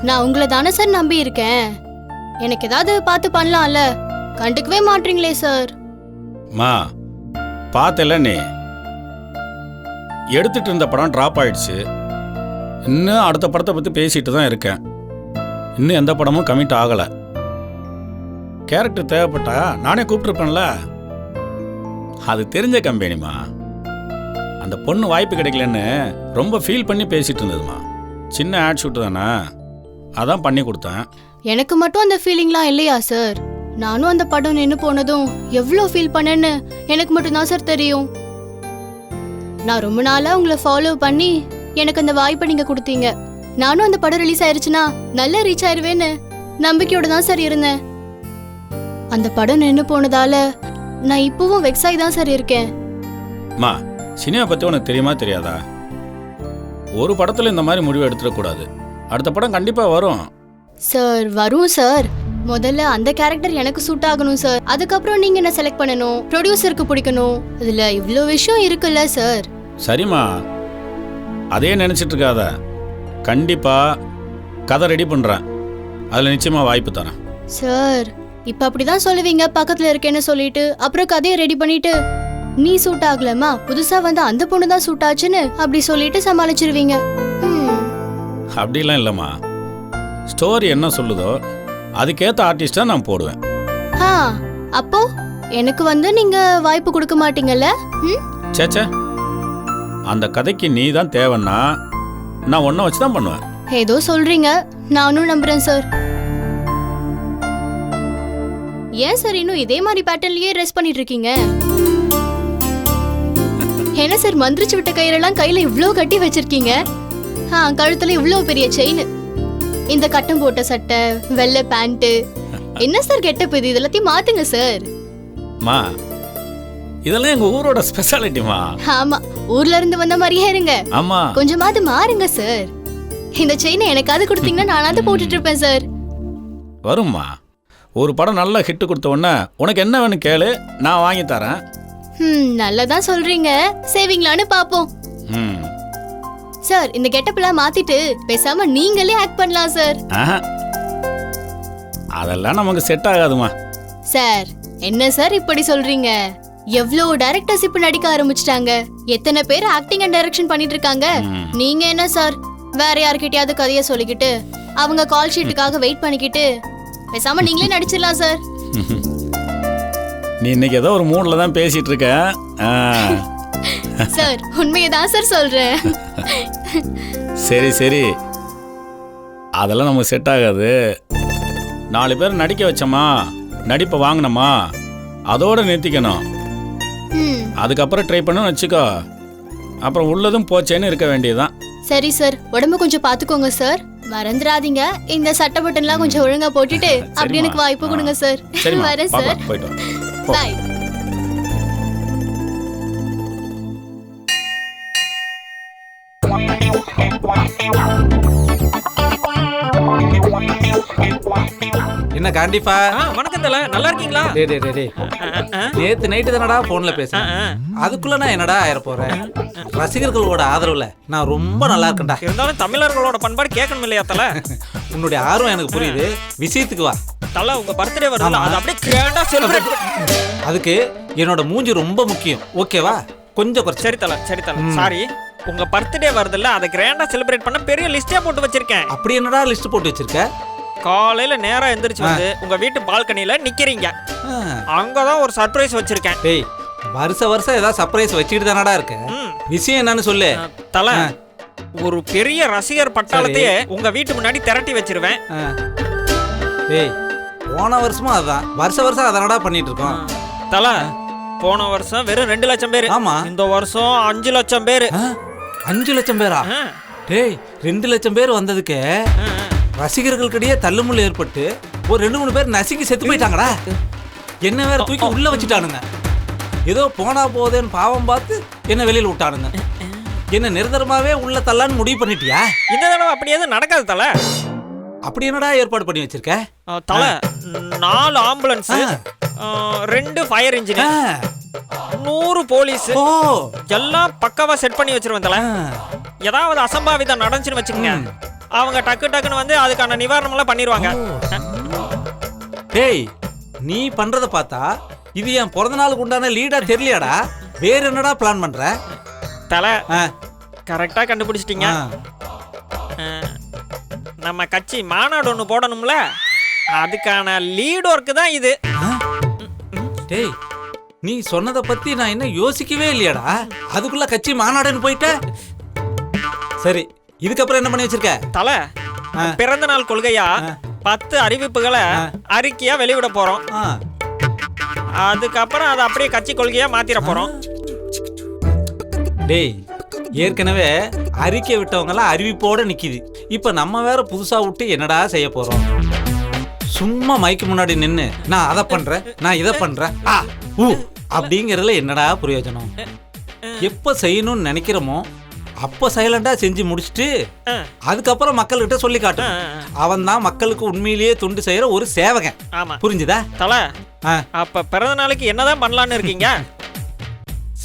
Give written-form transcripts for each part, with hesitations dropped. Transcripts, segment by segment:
நான் உங்களை தானே சார் நம்பி இருக்கேன். எனக்கு ஏதாவது பார்த்து பண்ணலாம்ல. கண்டுக்கவே மாட்டீங்களே சார். மா பார்த்தல, நீ எடுத்துட்டு இருந்த படம் டிராப் ஆயிடுச்சு. இன்னும் அடுத்த படத்தை பற்றி பேசிட்டு தான் இருக்கேன். இன்னும் எந்த படமும் கமிட் ஆகலை. கேரக்டர் தேவைப்பட்டா நானே கூப்பிட்டுருப்பேன்ல. அது தெரிஞ்ச கம்பெனிமா. அந்த பொண்ணு வாய்ப்பு கிடைக்கலன்னு ரொம்ப ஃபீல் பண்ணி பேசிட்டு இருந்ததுமா. சின்ன ஆட் ஷூட் தானே, அதான் பண்ணி கொடுத்தேன். எனக்கு மட்டும் அந்த ஃபீலிங்லாம் இல்லையா சார்? நானும் அந்த படம் நின்று போனதும் எவ்வளோ ஃபீல் பண்ணேன்னு எனக்கு மட்டும்தான் சார் தெரியும். நான் ரொம்ப நாளாக உங்களை ஃபாலோ பண்ணி எனக்கு அந்த வாய்ப்பை நீங்கள் கொடுத்தீங்க. நானும் அந்த படம் ரிலீஸ் ஆயிருச்சுன்னா நல்லா ரீச் ஆயிருவேன்னு நம்பிக்கையோட தான் சார் இருந்தேன். அந்த படம் நின்று போனதால நான் இப்பவும் வெக்ஸாகி தான் சார் இருக்கேன். மா, சினிமா பற்றி உனக்கு தெரியுமா தெரியாதா? ஒரு படத்தில் இந்த மாதிரி முடிவு எடுத்துடக்கூடாது. அடுத்த படம் கண்டிப்பாக வரும் சார். வரும் சார். முதல்ல அந்த கேரக்டர் எனக்கு சூட் ஆகணும் சார். அதுக்கப்புறம் நீங்க என்ன செலக்ட் பண்ணணும், ப்ரொடியூசருக்கு பிடிக்கணும். இதுல இவ்வளோ விஷயம் இருக்குல்ல சார். சரிம்மா, அதே நினச்சிட்டு இருக்காத. கண்டிப்பாக கதை ரெடி பண்ணுறேன். அதில் நிச்சயமாக வாய்ப்பு தரேன் சார். இப்ப அப்படிதான் சொல்லுவீங்க பக்கத்துல இருக்கேன்னு சொல்லிட்டு, அப்புறம் கதையை ரெடி பண்ணிட்டு நீ சூட் ஆகலமா, புதுசா வந்து அந்த பொண்ணு தான் சூட் ஆச்சுன்னு அப்படி சொல்லிட்டு சமாளிச்சிருவீங்க. அப்படிலாம் இல்லைம்மா. ஸ்டோரி என்ன சொல்லுதோ அதுக்கேற்ற ஆர்டிஸ்டாக நான் போடுவேன். அப்போ எனக்கு வந்து நீங்க வாய்ப்பு கொடுக்க மாட்டீங்கல்ல? சேச்சே, அந்த கதைக்கு நீ தான் தேவைன்னா நான் ஒன்றை வச்சு தான் பண்ணுவேன். ஏதோ சொல்றீங்க, நானும் நம்புறேன் சார். ஏன் சார் இன்னும் இதே மாதிரி பேட்டர்ன்லயே ரெஸ்ட் பண்ணிட்டு இருக்கீங்க? என்ன சார் மந்திரிச்சு விட்ட கயிறெல்லாம் கையில இவ்ளோ கட்டி வச்சிருக்கீங்க? கழுத்துல இவ்ளோ பெரிய செயின், இந்த கட்டம் போட்ட சட்டை, வெள்ளை பேண்ட். என்ன சார் கெட்டப் இது? இதெல்லாத்தையும் மாத்துங்க சார். மா, இதெல்லாம் எங்க ஊரோட ஸ்பெஷாலிட்டிமா. ஆமா, ஊர்ல இருந்து வந்த மாதிரியே இருங்க. ஆமா, கொஞ்சமாவது மாறுங்க சார். இந்த செயினை எனக்காவது கொடுத்தீங்கன்னா நானாவது போட்டுட்டு இருப்பேன் சார். வரும்மா. ஒரு படம் நல்ல ஹிட் கொடுத்த உடனே உனக்கு என்ன வேணும் கேளு, நான் வாங்கி தரேன். நல்லதான் சொல்றீங்க. சேவிங்களான்னு பாப்போம். சார், இந்த கெட்டப்லாம் மாத்திட்டு பேசாம நீங்களே ஆக்ட் பண்ணலாம் சார். அதெல்லாம் நமக்கு செட் ஆகாதுமா. சார், என்ன சார் இப்படி சொல்றீங்க? எவ்வளவு டைரக்டர்ஸ் இப்ப நடிக்க ஆரம்பிச்சிட்டாங்க. எத்தனை பேர் ஆக்டிங் அண்ட் டைரக்ஷன் பண்ணிட்டு இருக்காங்க. நீங்க என்ன சார் வேற யார்கிட்டயாவது கதைய சொல்லிக்கிட்டு அவங்க கால் ஷீட்டுக்காக வெயிட் பண்ணிக்கிட்டு பேசாம நீங்களே நடிச்சிடலாம் சார். நீ இன்னைக்கு ஏதோ ஒரு மூட்ல தான் பேசிட்டு இருக்க. சார், உண்மையை தான் சார் சொல்றேன். சரி சரி, அதெல்லாம் நமக்கு செட் ஆகாது. 4 பேர் நடிக்க வச்சோமா, நடிப்பை வாங்கினோமா, அதோட நிறுத்திக்கணும். அதுக்கப்புறம் ட்ரை பண்ணணும்னு வச்சுக்கோ, அப்புறம் உள்ளதும் போச்சேன்னு இருக்க வேண்டியதுதான். சரி சார், உடம்பு கொஞ்சம் பாத்துக்கோங்க சார். மறந்துடாதீங்க, இந்த சட்டை பட்டன்லாம் கொஞ்சம் ஒழுங்கா போட்டுட்டு அப்படி எனக்கு வாய்ப்பு கொடுங்க சார். வரேன் சார். பாய். என்ன காண்டிப்பா? வணக்கம் தல, நல்லா இருக்கீங்களா? நேத்து நைட்டு தானடா போன்ல பேசுறேன். அதுக்குள்ள நான் என்னடா ஆயிர போறேன்? ரசிகர்களோட ஆதரவுல நான் ரொம்ப நல்லா இருக்கேன்டா. இருந்தாலும் தமிழர்களோட பண்பாடு கேட்கணும் இல்லையா தல? உன்னுடைய ஆர்வம் எனக்கு புரியுது. விஷயத்துக்கு வா தல. உங்க பர்த்டே வருது, அது அப்படியே கிராண்டா செலிப்ரேட். அதுக்கு என்னோட மூஞ்சி ரொம்ப முக்கியம், ஓகேவா? கொஞ்சம் குறைச்சு. சரி தல, சரி தல. சாரி, உங்க பர்த்டே வருதுல்ல, அதை கிராண்டா செலிப்ரேட் பண்ண பெரிய லிஸ்டே போட்டு வச்சிருக்கேன். அப்படி என்னடா லிஸ்ட் போட்டு வச்சிருக்க? காலையில நேரா எந்திரிச்சு வந்து உங்க வீட்டு பால்கனில நிக்கிறீங்க. அங்கதான் ஒரு சர்ப்ரைஸ் வச்சிருக்கேன். டேய், வருஷம் ஏதாவது சர்ப்ரைஸ் வச்சுக்கிட்டு தானடா இருக்க. விஷயம் என்னன்னு சொல்லு தல. ஒரு பெரிய ரசிகர் பட்டாளத்தையே உங்க வீட்டு முன்னாடி திரட்டி வச்சிருவேன். டேய், போன வருஷமும் அதான், வருஷம் அதனடா பண்ணிட்டு இருக்கோம் தல. போன வருஷம் வெறும் 2 லட்சம் பேரு. ஆமா, இந்த வருஷம் 5 லட்சம் பேரு. 5 லட்சம் பேரா? டேய், 2 லட்சம் பேர் வந்ததுக்கு ரசிகர்களுக்கிடையே தள்ளுமுள்ளு ஏற்பட்டு ஒரு 2-3 பேர் நசுக்கி செத்து போயிட்டாங்கடா. என்ன வேற தூக்கி உள்ள வச்சுட்டானுங்க. ஏதோ போனா போதேன்னு பாவம் பார்த்து என்ன வெளியில விட்டானுங்க. என்ன நிரந்தரமாவே உள்ள தள்ளான்னு முடிவு பண்ணிட்டியா? இந்த தடவை அப்படி எதுவும் நடக்காது தல. அப்படி என்னடா ஏற்பாடு பண்ணி வச்சிருக்க? தல, 4 ஆம்புலன்ஸ், 2 ஃபயர் இன்ஜின், 100 போலீஸ், எல்லாம் பக்காவா செட் பண்ணி வச்சிருவேன் தல. ஏதாவது அசம்பாவிதம் நடந்துச்சுன்னு வச்சுக்கோங்க, அவங்க டக்கு டக்குன்னு வந்து அதுக்கான நிவாரணமெல்லாம் பண்ணிடுவாங்க. டேய் நீ பண்றத பார்த்தா இது என் பிறந்த நாளுக்கு உண்டான லீடா தெரியலையாடா? வேற என்னடா பிளான் பண்ற? தலை ஆ, கரெக்டாக கண்டுபிடிச்சிட்டீங்க. ஆ. நம்ம கட்சி மாநாடு ஒன்று போடணும்ல, அதுக்கான லீட் ஒர்க்கு தான் இது. டேய் நீ சொன்னதை பத்தி நான் இன்னும் யோசிக்கவே இல்லையாடா? அதுக்குள்ள கட்சி மாநாடுன்னு போயிட்ட. சரி இதுக்கப்புறம் என்ன பண்ணி வச்சிருக்க? தலை ஆ. பிறந்த நாள் கொள்கையா 10 அறிவிப்புகளை அறிக்கையா வெளியிட போறோம். ஆ. அதுக்கப்புறம் அதை அப்படியே கட்சி கொள்கையா மாத்திர போறோம். டேய் ஏற்கனவே அறிக்கை விட்டவங்கலாம் அறிவிப்போட நிக்குது. இப்ப நம்ம வேற புதுசா விட்டு என்னடா செய்ய போறோம்? சும்மா மைக்கு முன்னாடி நின்னு நான் அதை பண்றேன், நான் இதை பண்றேன், அப்படிங்கறதுல என்னடா பிரயோஜனம்? எப்ப செய்யணும்னு நினைக்கிறோமோ அப்ப சைலண்டா செஞ்சு முடிச்சுட்டு அதுக்கப்புறம் மக்கள்கிட்ட சொல்லி காட்டு. அவன் தான் மக்களுக்கு உண்மையிலேயே தொண்டு செய்யற ஒரு சேவகன். ஆமா புரிஞ்சுதா? தலை அப்ப பிறந்த நாளைக்கு என்னதான் பண்ணலான்னு இருக்கீங்க?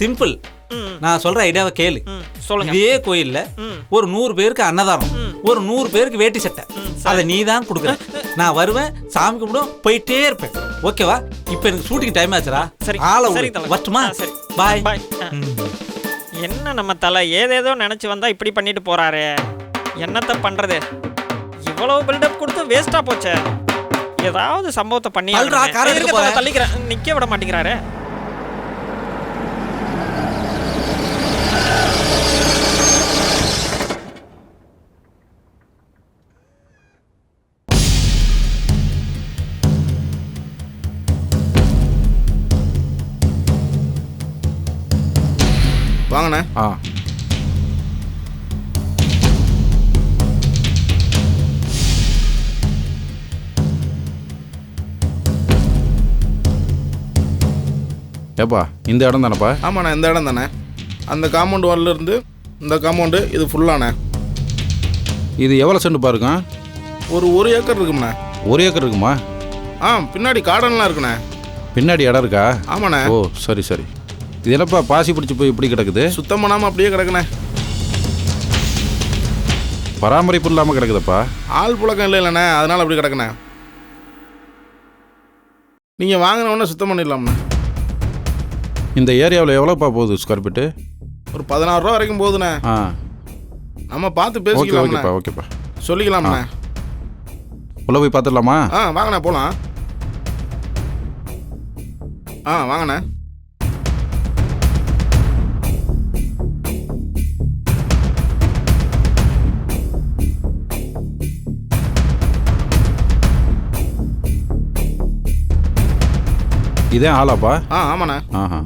சிம்பிள். நான் சொல்ற ஐடியாவை கேளு. சொல்லுங்க. இதே கோயில்ல ஒரு 100 பேருக்கு அன்னதானம், ஒரு 100 பேருக்கு வேட்டி சட்டை, அதை நீ தான் கொடுக்குற. நான் வருவேன், சாமி கும்பிடும், போயிட்டே இருப்பேன். ஓகேவா? இப்ப எனக்கு ஷூட்டிங் டைம் ஆச்சுடா. சரி ஆளை சரி தலை. வரட்டுமா? சரி பாய் பாய். என்ன நம்ம தலை ஏதேதோ நினைச்சு வந்தா இப்படி பண்ணிட்டு போறாரு. என்னத்த பண்றது? இவ்வளவு பில்டப் கொடுத்து வேஸ்டா போச்சே. ஏதாவது சம்பவத்தை பண்ணி அல்றா, காரை எடுக்க போறேன். தள்ளிக்கிறேன், நிக்க விட மாட்டேங்கிறாரு. வாங்கண்ணே. ஆ ஏப்பா இந்த இடம் தானேப்பா? ஆமாண்ணே, இந்த இடம் தானே. அந்த காம்பவுண்ட் வால்ல இருந்து இந்த காம்பவுண்டு இது ஃபுல்லாண்ணே. இது எவ்வளோ சென்ட் பாருங்க? ஒரு ஏக்கர் இருக்குண்ணே. 1 ஏக்கர் இருக்குமா? பின்னாடி கார்டன்லாம் இருக்குண்ணே. பின்னாடி இடம் இருக்கா? ஆமாண்ணே. ஓ சரி சரி. இது என்னப்பா பாசி பிடிச்சி போய் இப்படி கிடக்குது? சுத்தம் பண்ணாமல் அப்படியே கிடக்குண்ணே. பராமரிப்பு இல்லாமல் கிடக்குதப்பா? ஆள் புழக்கம் இல்லைண்ணே, அதனால் அப்படி கிடக்குண்ணே. நீங்கள் வாங்கின உடனே சுத்தம் பண்ணிடலாம்ண்ணே. இந்த ஏரியாவில் எவ்வளோப்பா போகுது ஸ்கொயர் ஃபீட்டு? ஒரு 16 ரூபா வரைக்கும் போகுதுண்ணே. ஆ நம்ம பார்த்து ஓகே பேசிக்கலாம்ண்ணே. ஓகேப்பா ஓகேப்பா. சொல்லிக்கலாம்ண்ணே. உள்ளே போய் பார்த்துடலாமா? வாங்கண்ணே போகலாம். வாங்கண்ணே. இதே ஹாலாப்பா? ஆமாண்ணே. ஆஹா.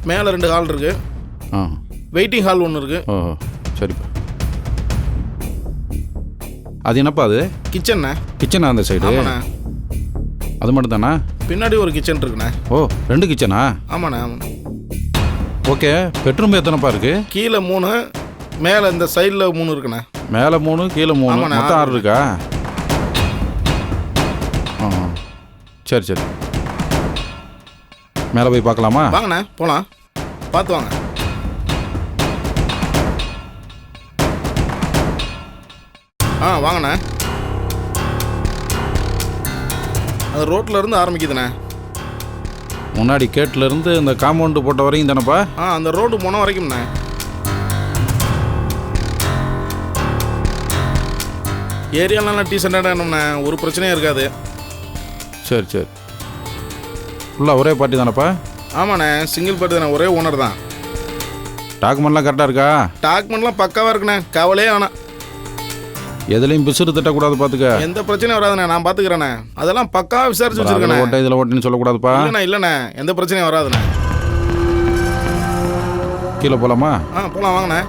மேலே 2 ஹால் இருக்கு. ஆ வெயிட்டிங் ஹால் ஒன்று இருக்கு. ஓஹோ சரிப்பா. அது என்னப்பா அது? கிச்சன்ண்ணே. கிச்சனா அந்த சைடு? ஆமாண்ணே. அது மட்டும் தானா? பின்னாடி ஒரு கிச்சன் இருக்குண்ணே. ஓ 2 கிச்சனா? ஆமாண்ணே ஆமாண்ணே. ஓகே. பெட்ரூம் எத்தனைப்பா இருக்கு? கீழே 3, மேலே இந்த சைடில் 3 இருக்குண்ணே. மேலே 3 கீழே 3 ஆமாண்ணே, மொத்தம் 6 6 இருக்கா? ஆ சரி சரி. மேலே போய் பார்க்கலாமா? வாங்கண்ணே போகலாம். பார்த்து வாங்க. வாங்கண்ணே. அது ரோட்டில் இருந்து ஆரம்பிக்குதுண்ணே. முன்னாடி கேட்டில் இருந்து இந்த காம்பவுண்டு போட்ட வரையும் தானேப்பா? அந்த ரோடு போன வரைக்கும்ண்ணே. ஏரியாலாம் டீசெண்டாக என்னம்ண்ணே, ஒரு பிரச்சனையும் இருக்காது. சரி சரி. ஃபுல்லாக ஒரே பார்ட்டி தானேப்பா? ஆமாண்ணே, சிங்கிள் பார்ட்டி தானே, ஒரே ஓனர் தான். டாக்குமெண்ட்லாம் கரெக்டாக இருக்கா? டாக்குமெண்ட்லாம் பக்காவாக இருக்குண்ணே, கவலையே வேணாம். எதுலையும் பிசுறு திட்டக்கூடாது பார்த்துக்க. எந்த பிரச்சனையும் வராதுண்ணே, நான் பார்த்துக்கிறேண்ணே. அதெல்லாம் பக்காவாக விசாரிச்சு வச்சுருக்கேண்ணே. ஓட்ட இதில் ஓட்டுன்னு சொல்லக்கூடாதுப்பா. இல்லைண்ணே எந்த பிரச்சனையும் வராதுண்ணே. கீழே போகலாமா? போகலாம் வாங்கண்ணே.